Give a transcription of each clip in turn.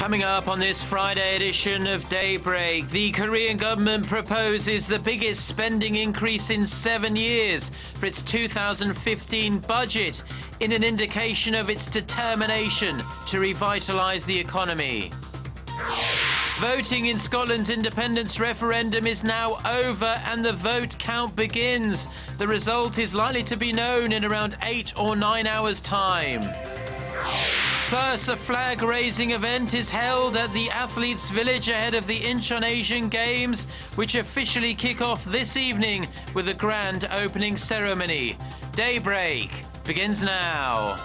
Coming up on this Friday edition of Daybreak, the Korean government proposes the biggest spending increase in 7 years for its 2015 budget, in an indication of its determination to revitalise the economy. Voting in Scotland's independence referendum is now over and the vote count begins. The result is likely to be known in around 8 or 9 hours' time. Plus, a flag-raising event is held at the Athletes' Village ahead of the Incheon Asian Games, which officially kick off this evening with a grand opening ceremony. Daybreak begins now.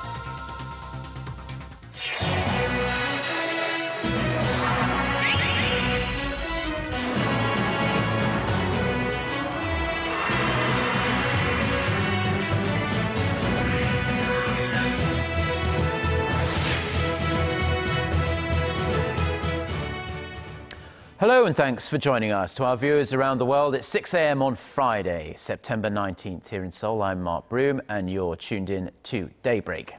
Hello and thanks for joining us. To our viewers around the world, it's 6 a.m. on Friday, September 19th here in Seoul. I'm Mark Broom and you're tuned in to Daybreak.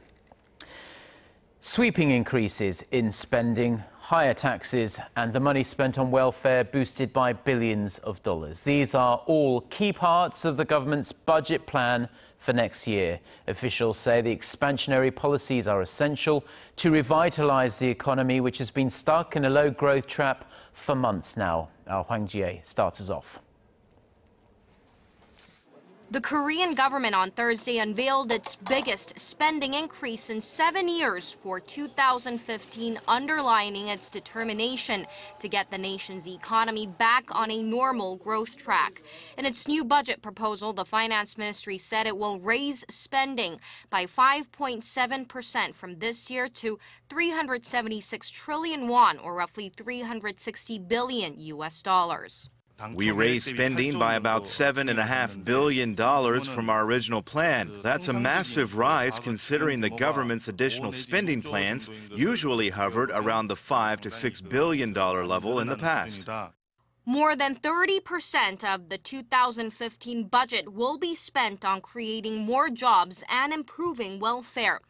Sweeping increases in spending, higher taxes and the money spent on welfare boosted by billions of dollars. These are all key parts of the government's budget plan for next year. Officials say the expansionary policies are essential to revitalise the economy, which has been stuck in a low-growth trap for months now. Our Hwang Jie starts us off. The Korean government on Thursday unveiled its biggest spending increase in 7 years for 2015, underlining its determination to get the nation's economy back on a normal growth track. In its new budget proposal, the finance ministry said it will raise spending by 5.7% from this year to 376 trillion won, or roughly 360 billion US dollars. We raised spending by about $7.5 billion from our original plan. That's a massive rise considering the government's additional spending plans usually hovered around the $5 to $6 billion level in the past. More than 30% of the 2015 budget will be spent on creating more jobs and improving welfare.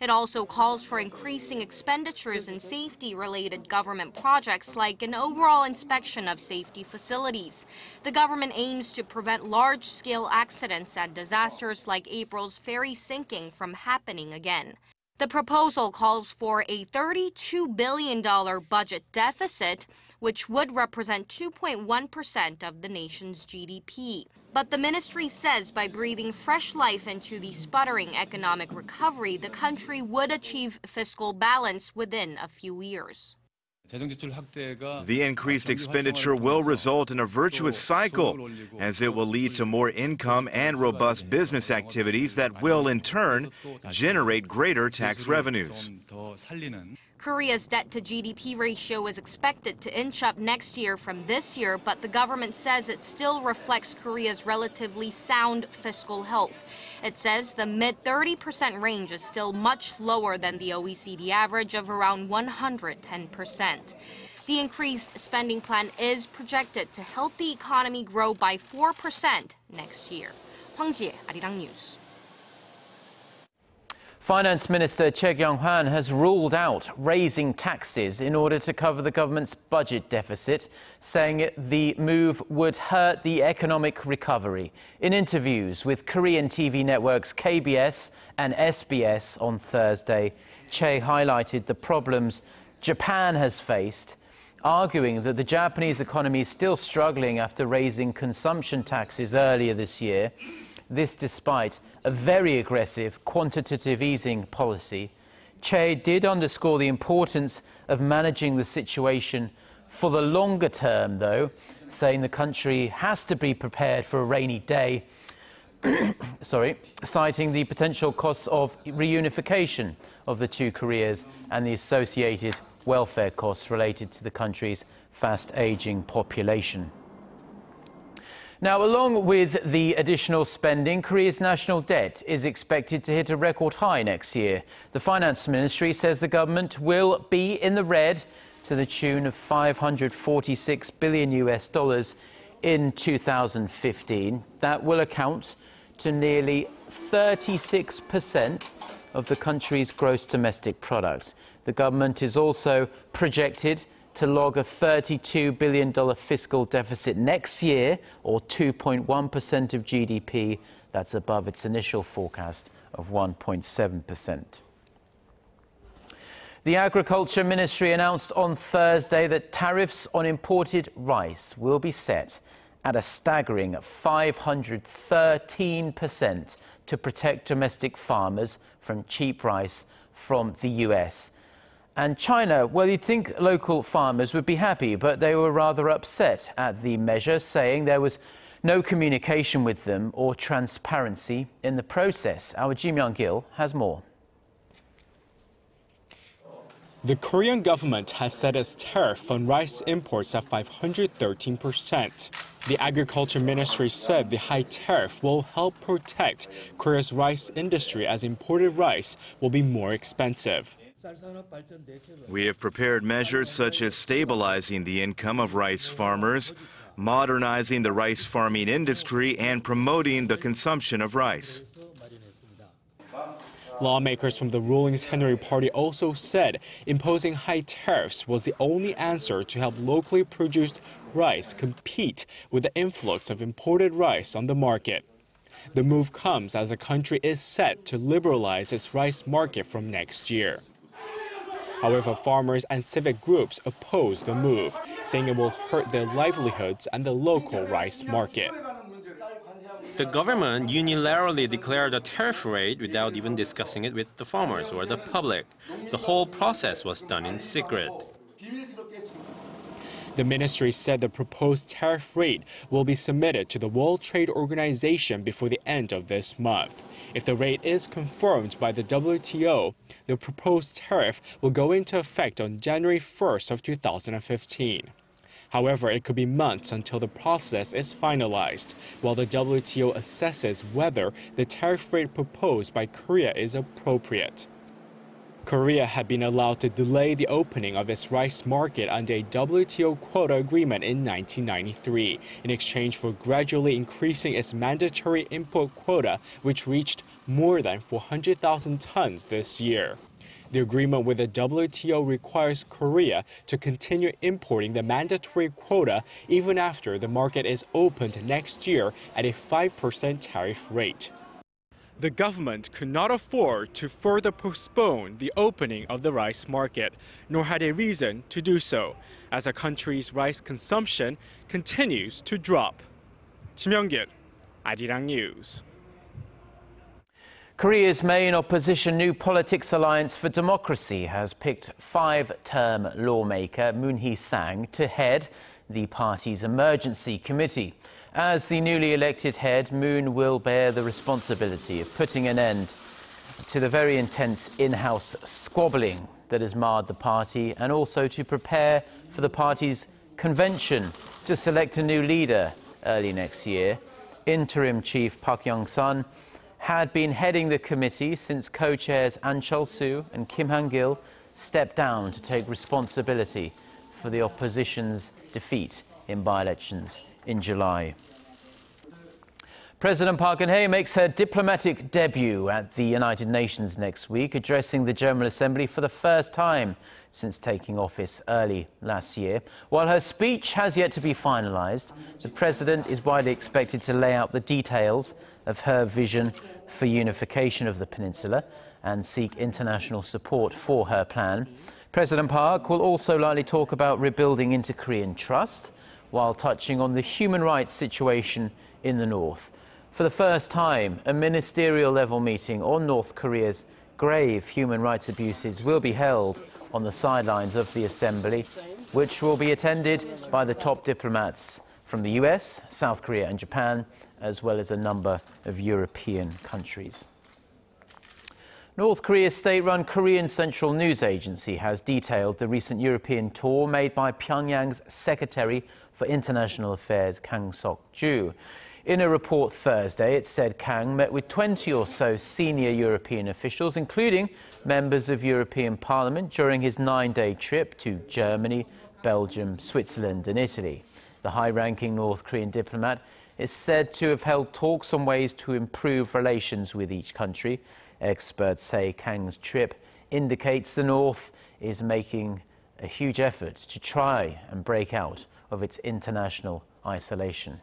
It also calls for increasing expenditures in safety-related government projects like an overall inspection of safety facilities. The government aims to prevent large-scale accidents and disasters like April's ferry sinking from happening again. The proposal calls for a $32 billion budget deficit, which would represent 2.1% of the nation's GDP. But the ministry says by breathing fresh life into the sputtering economic recovery, the country would achieve fiscal balance within a few years. The increased expenditure will result in a virtuous cycle, as it will lead to more income and robust business activities that will, in turn, generate greater tax revenues. Korea's debt-to-GDP ratio is expected to inch up next year from this year, but the government says it still reflects Korea's relatively sound fiscal health. It says the mid-30% range is still much lower than the OECD average of around 110%. The increased spending plan is projected to help the economy grow by 4% next year. Hwang Jie, Arirang News. Finance Minister Choi Kyung-hwan has ruled out raising taxes in order to cover the government's budget deficit, saying the move would hurt the economic recovery. In interviews with Korean TV networks KBS and SBS on Thursday, Choi highlighted the problems Japan has faced, arguing that the Japanese economy is still struggling after raising consumption taxes earlier this year. This despite a very aggressive quantitative easing policy. Choi did underscore the importance of managing the situation for the longer term, though, saying the country has to be prepared for a rainy day, citing the potential costs of reunification of the two Koreas and the associated welfare costs related to the country's fast-aging population. Now, along with the additional spending, Korea's national debt is expected to hit a record high next year. The finance ministry says the government will be in the red to the tune of $546 billion in 2015. That will account to nearly 36% of the country's gross domestic product. The government is also projected to log a $32 billion fiscal deficit next year, or 2.1% of GDP. That's above its initial forecast of 1.7%. The Agriculture Ministry announced on Thursday that tariffs on imported rice will be set at a staggering 513% to protect domestic farmers from cheap rice from the US. And China, well, you'd think local farmers would be happy, but they were rather upset at the measure, saying there was no communication with them or transparency in the process. Our Ji Myung-gil has more. The Korean government has set its tariff on rice imports at 513%. The Agriculture Ministry said the high tariff will help protect Korea's rice industry as imported rice will be more expensive. We have prepared measures such as stabilizing the income of rice farmers, modernizing the rice farming industry, and promoting the consumption of rice. Lawmakers from the ruling Saenuri Party also said imposing high tariffs was the only answer to help locally produced rice compete with the influx of imported rice on the market. The move comes as the country is set to liberalize its rice market from next year. However, farmers and civic groups oppose the move, saying it will hurt their livelihoods and the local rice market. The government unilaterally declared a tariff rate without even discussing it with the farmers or the public. The whole process was done in secret. The ministry said the proposed tariff rate will be submitted to the World Trade Organization before the end of this month. If the rate is confirmed by the WTO, the proposed tariff will go into effect on January 1st of 2015. However, it could be months until the process is finalized, while the WTO assesses whether the tariff rate proposed by Korea is appropriate. Korea had been allowed to delay the opening of its rice market under a WTO quota agreement in 1993, in exchange for gradually increasing its mandatory import quota, which reached more than 400,000 tons this year. The agreement with the WTO requires Korea to continue importing the mandatory quota even after the market is opened next year at a 5% tariff rate. The government could not afford to further postpone the opening of the rice market, nor had a reason to do so, as the country's rice consumption continues to drop. Ji Myung-gil, Arirang News. Korea's main opposition New Politics Alliance for Democracy has picked five-term lawmaker Moon Hee-sang to head the party's emergency committee. As the newly elected head, Moon will bear the responsibility of putting an end to the very intense in-house squabbling that has marred the party, and also to prepare for the party's convention to select a new leader early next year. Interim chief Park Young-sun had been heading the committee since co-chairs An Chol-soo and Kim Han-gil stepped down to take responsibility for the opposition's defeat in by-elections in July. President Park Geun-hye makes her diplomatic debut at the United Nations next week, addressing the General Assembly for the first time since taking office early last year. While her speech has yet to be finalized, the president is widely expected to lay out the details of her vision for unification of the peninsula and seek international support for her plan. President Park will also likely talk about rebuilding inter-Korean trust, while touching on the human rights situation in the north. For the first time, a ministerial-level meeting on North Korea's grave human rights abuses will be held on the sidelines of the Assembly, which will be attended by the top diplomats from the US, South Korea and Japan, as well as a number of European countries. North Korea's state-run Korean Central News Agency has detailed the recent European tour made by Pyongyang's Secretary for International Affairs, Kang Sok-ju. In a report Thursday, it said Kang met with 20 or so senior European officials, including members of European Parliament, during his 9-day trip to Germany, Belgium, Switzerland and Italy. The high-ranking North Korean diplomat is said to have held talks on ways to improve relations with each country, Experts say Kang's trip indicates the North is making a huge effort to try and break out of its international isolation.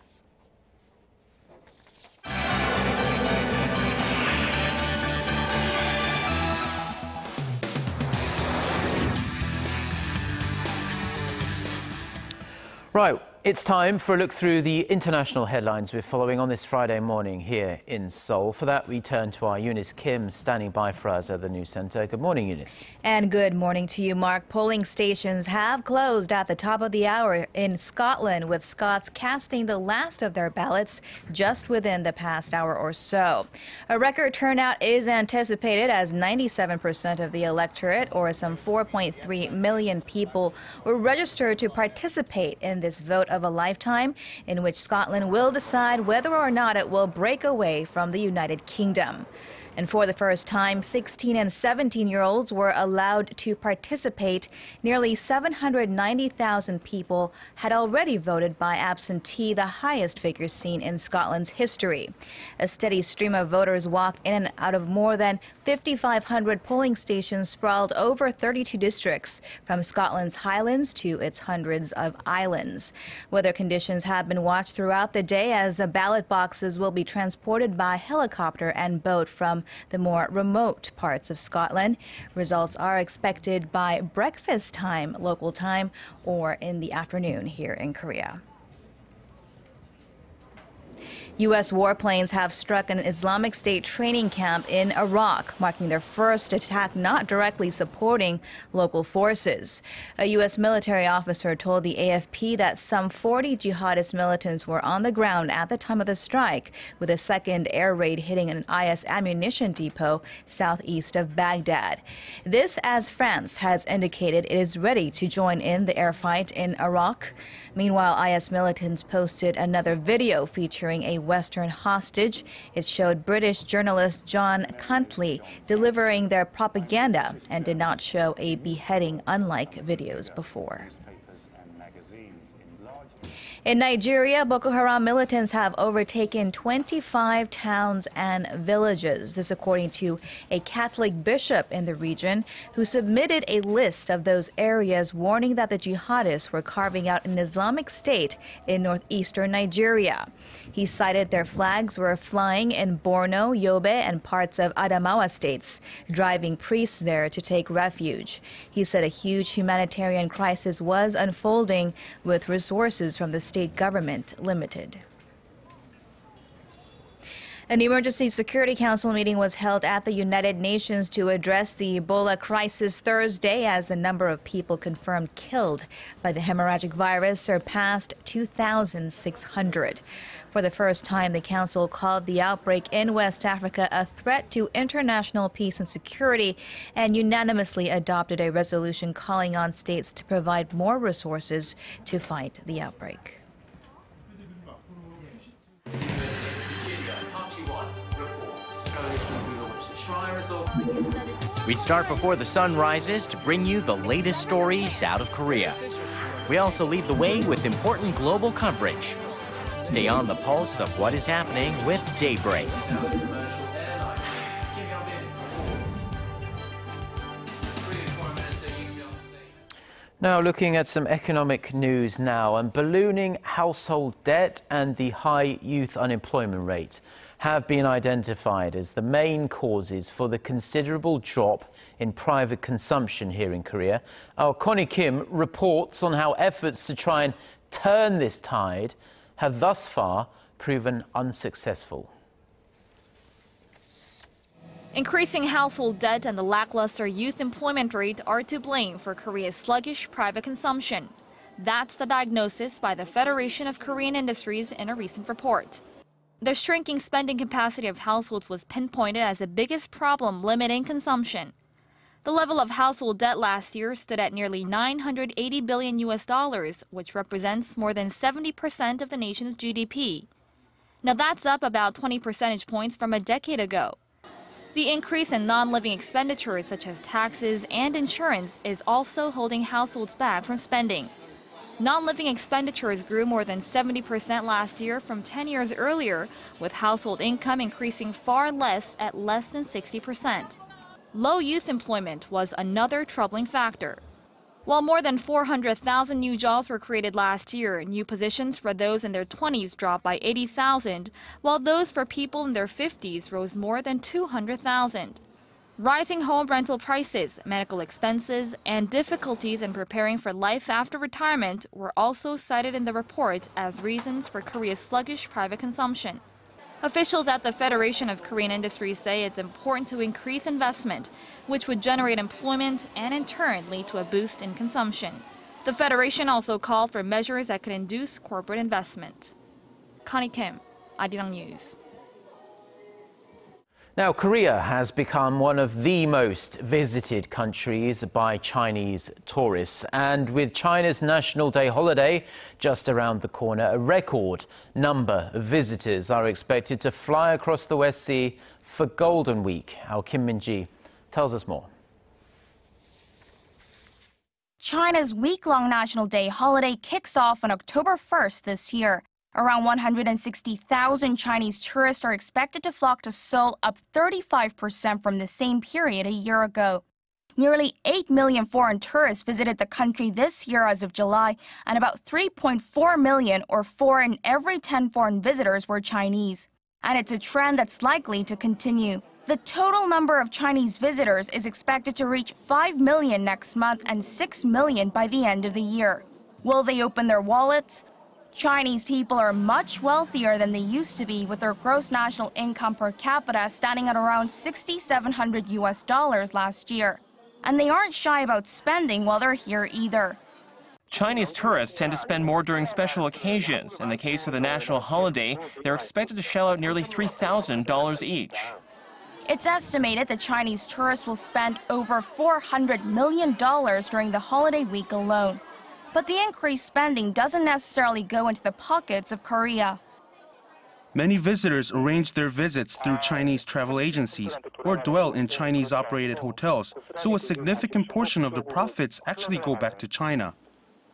Right, it's time for a look through the international headlines we're following on this Friday morning here in Seoul. For that, we turn to our Eunice Kim standing by for us at the news centre. Good morning, Eunice. And good morning to you, Mark. Polling stations have closed at the top of the hour in Scotland, with Scots casting the last of their ballots just within the past hour or so. A record turnout is anticipated as 97% of the electorate, or some 4.3 million people, were registered to participate in this vote of a lifetime, in which Scotland will decide whether or not it will break away from the United Kingdom. And for the first time, 16 and 17-year-olds were allowed to participate. Nearly 790,000 people had already voted by absentee, the highest figure seen in Scotland's history. A steady stream of voters walked in and out of more than 5,500 polling stations sprawled over 32 districts, from Scotland's highlands to its hundreds of islands. Weather conditions have been watched throughout the day, as the ballot boxes will be transported by helicopter and boat from the more remote parts of Scotland. Results are expected by breakfast time, local time, or in the afternoon here in Korea. U.S. warplanes have struck an Islamic State training camp in Iraq, marking their first attack not directly supporting local forces. A U.S. military officer told the AFP that some 40 jihadist militants were on the ground at the time of the strike, with a second air raid hitting an IS ammunition depot southeast of Baghdad. This, as France has indicated it is ready to join in the air fight in Iraq. Meanwhile, IS militants posted another video featuring a Western hostage. It showed British journalist John Cantley delivering their propaganda and did not show a beheading, unlike videos before. In Nigeria, Boko Haram militants have overtaken 25 towns and villages. This according to a Catholic bishop in the region, who submitted a list of those areas, warning that the jihadists were carving out an Islamic State in northeastern Nigeria. He cited their flags were flying in Borno, Yobe, and parts of Adamawa states, driving priests there to take refuge. He said a huge humanitarian crisis was unfolding, with resources from the state government limited. An Emergency Security Council meeting was held at the United Nations to address the Ebola crisis Thursday, as the number of people confirmed killed by the hemorrhagic virus surpassed 2,600. For the first time, the Council called the outbreak in West Africa a threat to international peace and security, and unanimously adopted a resolution calling on states to provide more resources to fight the outbreak. We start before the sun rises to bring you the latest stories out of Korea. We also lead the way with important global coverage. Stay on the pulse of what is happening with Daybreak. Now looking at some economic news now, and ballooning household debt and the high youth unemployment rate have been identified as the main causes for the considerable drop in private consumption here in Korea. Our Connie Kim reports on how efforts to try and turn this tide have thus far proven unsuccessful. Increasing household debt and the lackluster youth employment rate are to blame for Korea's sluggish private consumption. That's the diagnosis by the Federation of Korean Industries in a recent report. The shrinking spending capacity of households was pinpointed as the biggest problem limiting consumption. The level of household debt last year stood at nearly $980 billion, which represents more than 70% of the nation's GDP. Now that's up about 20 percentage points from a decade ago. The increase in non-living expenditures such as taxes and insurance is also holding households back from spending. Non-living expenditures grew more than 70% last year from 10 years earlier, with household income increasing far less at less than 60%. Low youth employment was another troubling factor. While more than 400,000 new jobs were created last year, new positions for those in their 20s dropped by 80,000, while those for people in their 50s rose more than 200,000. Rising home rental prices, medical expenses, and difficulties in preparing for life after retirement were also cited in the report as reasons for Korea's sluggish private consumption. Officials at the Federation of Korean Industries say it's important to increase investment, which would generate employment and in turn lead to a boost in consumption. The Federation also called for measures that could induce corporate investment. Connie Kim, Arirang News. Now, Korea has become one of the most visited countries by Chinese tourists. And with China's National Day holiday just around the corner, a record number of visitors are expected to fly across the West Sea for Golden Week. Our Kim Min-ji tells us more. China's week-long National Day holiday kicks off on October 1st this year. Around 160,000 Chinese tourists are expected to flock to Seoul, up 35% from the same period a year ago. Nearly 8 million foreign tourists visited the country this year as of July, and about 3.4 million, or 4 in every 10 foreign visitors, were Chinese. And it's a trend that's likely to continue. The total number of Chinese visitors is expected to reach 5 million next month and 6 million by the end of the year. Will they open their wallets? Chinese people are much wealthier than they used to be, with their gross national income per capita standing at around $6,700 last year. And they aren't shy about spending while they're here either. Chinese tourists tend to spend more during special occasions. In the case of the national holiday, they're expected to shell out nearly $3,000 each. It's estimated that Chinese tourists will spend over $400 million during the holiday week alone. But the increased spending doesn't necessarily go into the pockets of Korea. Many visitors arrange their visits through Chinese travel agencies or dwell in Chinese-operated hotels, so a significant portion of the profits actually go back to China.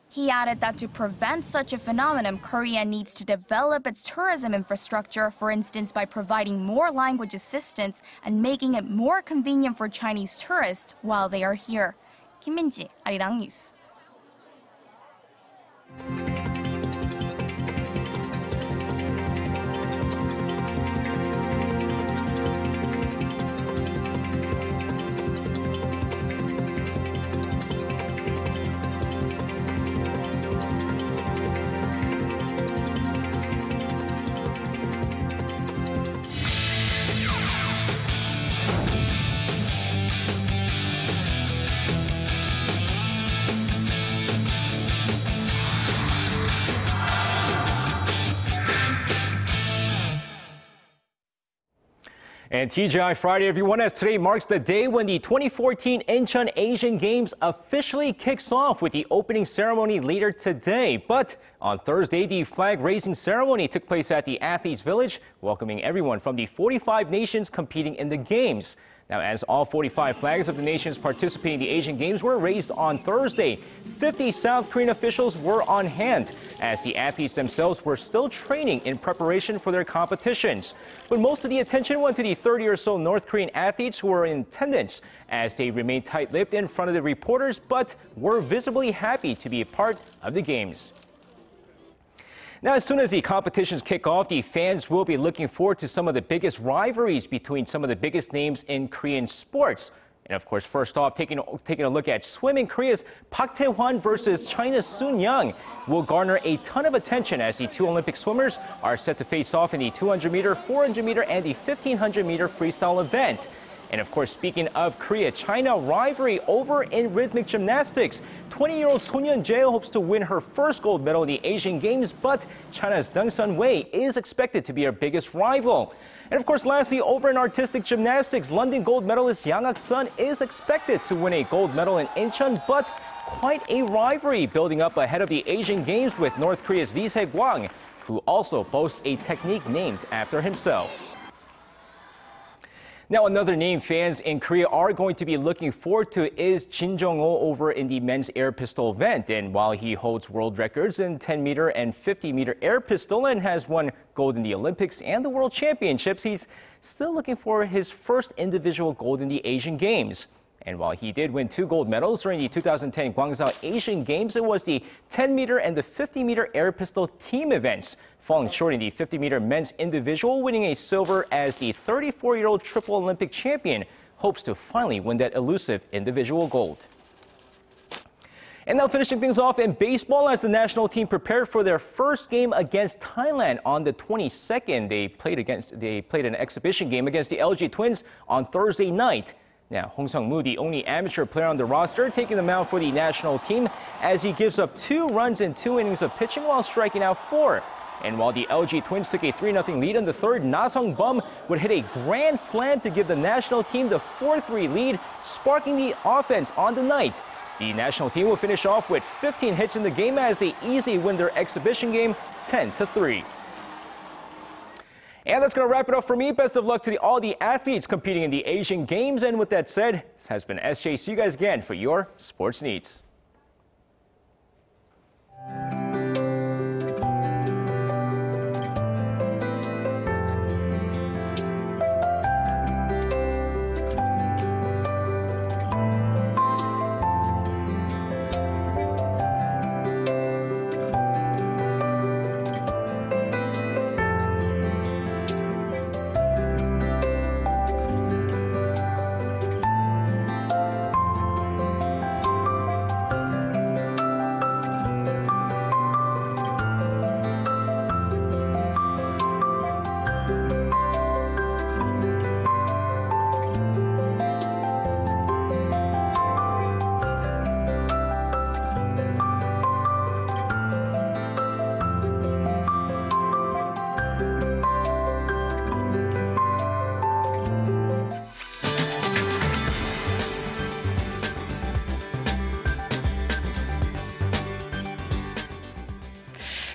He added that to prevent such a phenomenon, Korea needs to develop its tourism infrastructure, for instance by providing more language assistance and making it more convenient for Chinese tourists while they are here. Kim Min-ji, Arirang News. And TGI Friday, everyone, as today marks the day when the 2014 Incheon Asian Games officially kicks off with the opening ceremony later today. But on Thursday, the flag-raising ceremony took place at the Athletes Village, welcoming everyone from the 45 nations competing in the Games. Now, as all 45 flags of the nations participating in the Asian Games were raised on Thursday, 50 South Korean officials were on hand, as the athletes themselves were still training in preparation for their competitions. But most of the attention went to the 30 or so North Korean athletes who were in attendance, as they remained tight-lipped in front of the reporters, but were visibly happy to be a part of the Games. Now, as soon as the competitions kick off, the fans will be looking forward to some of the biggest rivalries between some of the biggest names in Korean sports. And of course, first off, taking a look at swimming, Korea's Park Tae-hwan versus China's Sun Young will garner a ton of attention as the two Olympic swimmers are set to face off in the 200-meter, 400-meter, and the 1500-meter freestyle event. And of course, speaking of Korea-China rivalry over in rhythmic gymnastics, 20-year-old Son Yeon-jae hopes to win her first gold medal in the Asian Games, but China's Deng Sun-wei is expected to be her biggest rival. And of course, lastly, over in artistic gymnastics, London gold medalist Yang Ak-sun is expected to win a gold medal in Incheon, but quite a rivalry building up ahead of the Asian Games with North Korea's Lee Se-kwang, who also boasts a technique named after himself. Now, another name fans in Korea are going to be looking forward to is Jin Jung-ho over in the men's air pistol event. And while he holds world records in 10-meter and 50-meter air pistol and has won gold in the Olympics and the World Championships, he's still looking for his first individual gold in the Asian Games. And while he did win 2 gold medals during the 2010 Gwangju Asian Games, it was the 10-meter and the 50-meter air pistol team events, falling short in the 50-meter men's individual, winning a silver as the 34-year-old triple Olympic champion hopes to finally win that elusive individual gold. And now finishing things off in baseball, as the national team prepared for their first game against Thailand on the 22nd. They played an exhibition game against the LG Twins on Thursday night. Now, Hong Sung-moo, the only amateur player on the roster, taking the mound for the national team as he gives up 2 runs in 2 innings of pitching while striking out 4. And while the LG Twins took a 3-0 lead in the third, Na Sung-bum would hit a grand slam to give the national team the 4-3 lead, sparking the offense on the night. The national team will finish off with 15 hits in the game as they easily win their exhibition game 10-3. And that's going to wrap it up for me. Best of luck to all the athletes competing in the Asian Games. And with that said, this has been SJ. See you guys again for your sports needs.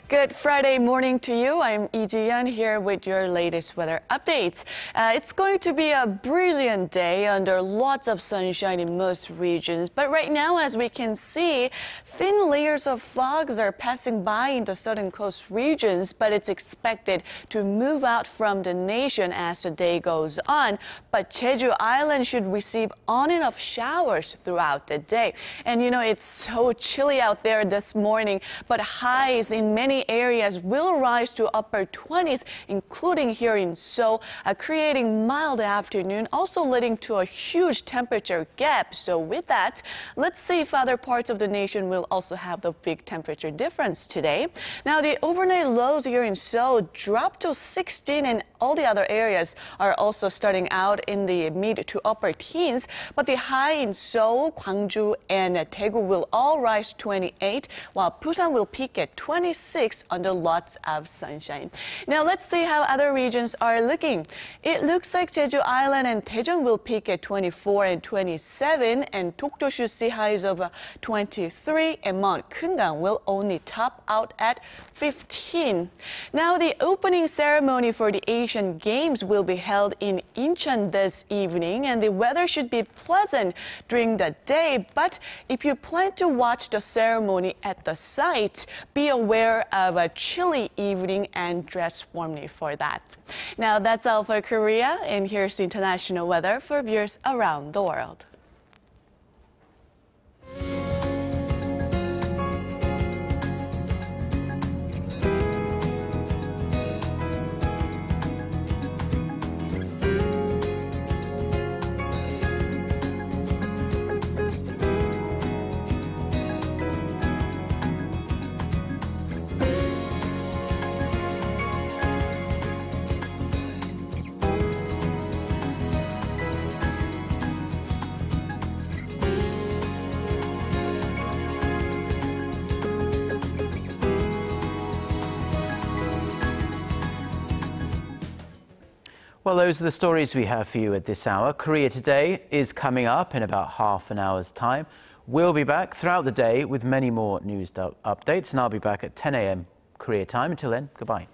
Good Friday morning to you. I'm Lee Ji-yeon here with your latest weather updates. It's going to be a brilliant day under lots of sunshine in most regions. But right now, as we can see, thin layers of fogs are passing by in the southern coast regions, but it's expected to move out from the nation as the day goes on. But Jeju Island should receive on and off showers throughout the day. And you know, it's so chilly out there this morning, but highs in many areas will rise to upper 20s, including here in Seoul, creating mild afternoon, also leading to a huge temperature gap. So with that, let's see if other parts of the nation will also have the big temperature difference today. Now, the overnight lows here in Seoul dropped to 16, and all the other areas are also starting out in the mid to upper teens. But the high in Seoul, Gwangju, and Daegu will all rise 28, while Busan will peak at 26 under lots of sunshine. Now let's see how other regions are looking. It looks like Jeju Island and Daejeon will peak at 24 and 27, and Dokdo should see highs of 23, and Mount Kungang will only top out at 15. Now the opening ceremony for the Asian Games will be held in Incheon this evening, and the weather should be pleasant during the day. But if you plan to watch the ceremony at the site, be aware of a chilly evening and dress warmly for that. Now that's all for Korea, and here's international weather for viewers around the world. Well, those are the stories we have for you at this hour. Korea Today is coming up in about half an hour's time. We'll be back throughout the day with many more news updates, and I'll be back at 10 a.m. Korea time. Until then, goodbye.